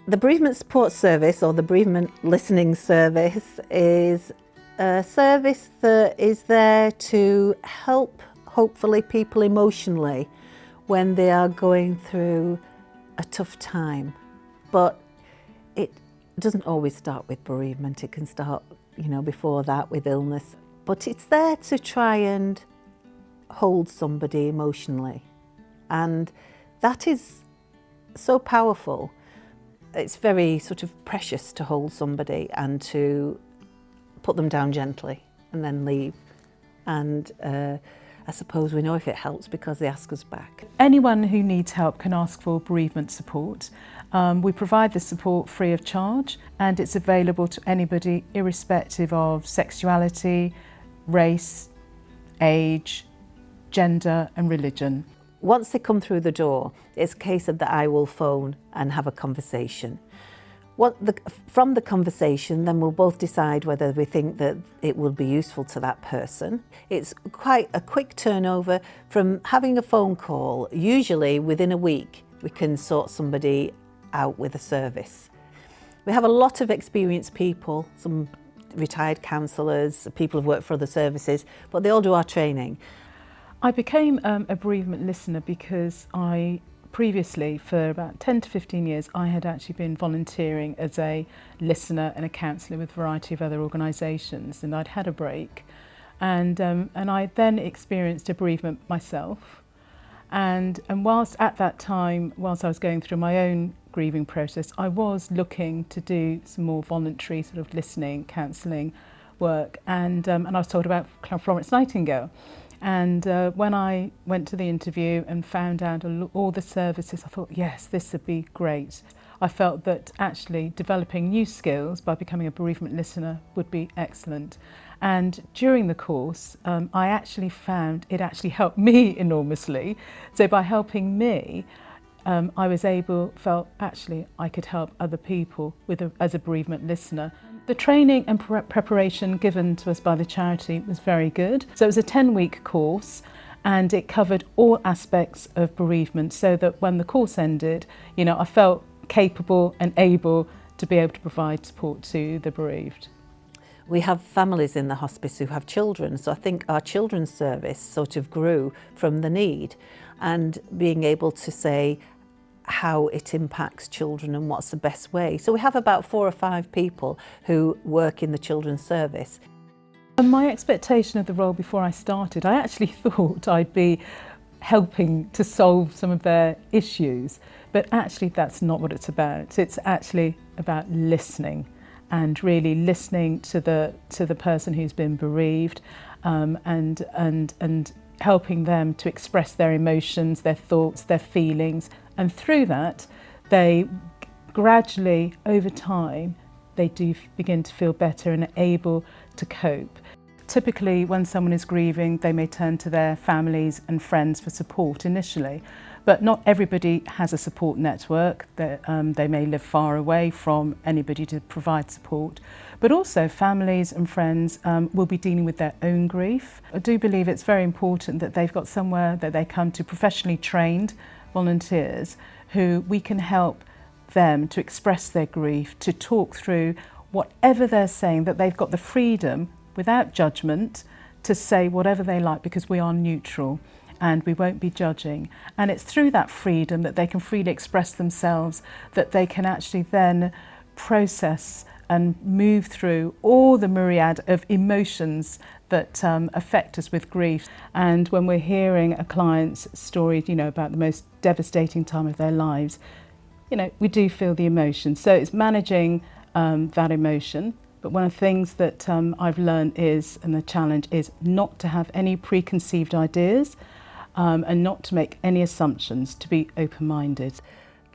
The Bereavement Support Service, or the Bereavement Listening Service, is a service that is there to help, hopefully, people emotionally when they are going through a tough time. But it doesn't always start with bereavement. It can start, before that with illness. But it's there to try and hold somebody emotionally. And that is so powerful. It's very sort of precious to hold somebody and to put them down gently and then leave. And I suppose we know if it helps because they ask us back. Anyone who needs help can ask for bereavement support. We provide the support free of charge, and it's available to anybody irrespective of sexuality, race, age, gender and religion. Once they come through the door, it's a case of that I will phone and have a conversation. From the conversation, then we'll both decide whether we think that it will be useful to that person. It's quite a quick turnover from having a phone call. Usually within a week, we can sort somebody out with a service. We have a lot of experienced people, some retired counsellors, people who've worked for other services, but they all do our training. I became a bereavement listener because I previously, for about 10 to 15 years, I had actually been volunteering as a listener and a counsellor with a variety of other organisations, and I'd had a break. And I then experienced a bereavement myself. And whilst at that time, whilst I was going through my own grieving process, I was looking to do some more voluntary sort of listening, counselling work. And I was told about Florence Nightingale. And when I went to the interview and found out all the services, I thought, yes, this would be great. I felt that actually developing new skills by becoming a bereavement listener would be excellent. And during the course, I actually found it actually helped me enormously. So by helping me, I felt actually I could help other people as a bereavement listener. The training and preparation given to us by the charity was very good. So it was a 10-week course, and it covered all aspects of bereavement, so that when the course ended, I felt capable and able to be able to provide support to the bereaved. We have families in the hospice who have children, so I think our children's service sort of grew from the need, and being able to say how it impacts children and what's the best way. So we have about 4 or 5 people who work in the children's service. And my expectation of the role before I started, I actually thought I'd be helping to solve some of their issues, but actually that's not what it's about. It's actually about listening, and really listening to the person who's been bereaved, and helping them to express their emotions, their thoughts, their feelings. And through that, they gradually, over time, they do begin to feel better and are able to cope. Typically, when someone is grieving, they may turn to their families and friends for support initially. But not everybody has a support network. They may live far away from anybody to provide support. But also families and friends will be dealing with their own grief. I do believe it's very important that they've got somewhere that they come to, professionally trained volunteers who we can help them to express their grief, to talk through whatever they're saying, that they've got the freedom without judgment to say whatever they like, because we are neutral and we won't be judging. And it's through that freedom that they can freely express themselves, that they can actually then process and move through all the myriad of emotions that affect us with grief. And when we're hearing a client's story, about the most devastating time of their lives, we do feel the emotion. So it's managing that emotion. But one of the things that I've learned is, and the challenge is, not to have any preconceived ideas and not to make any assumptions, to be open-minded.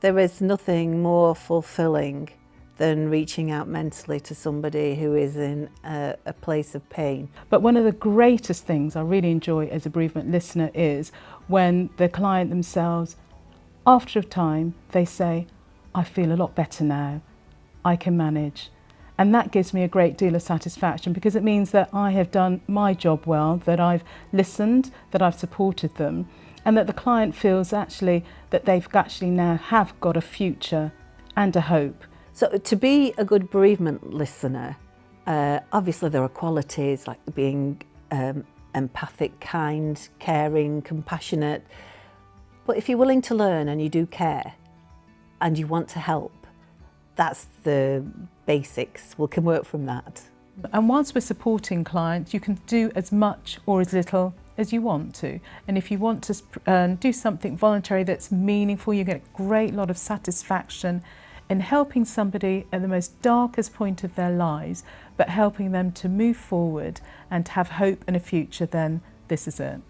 There is nothing more fulfilling than reaching out mentally to somebody who is in a place of pain. But one of the greatest things I really enjoy as a bereavement listener is when the client themselves, after a time, they say, I feel a lot better now, I can manage. And that gives me a great deal of satisfaction, because it means that I have done my job well, that I've listened, that I've supported them, and that the client feels actually that they've actually now have got a future and a hope. So to be a good bereavement listener, obviously there are qualities like being empathic, kind, caring, compassionate. But if you're willing to learn and you do care and you want to help, that's the basics. We can work from that. And whilst we're supporting clients, you can do as much or as little as you want to. And if you want to do something voluntary that's meaningful, you get a great lot of satisfaction in helping somebody at the most darkest point of their lives, but helping them to move forward and have hope and a future, then this is it.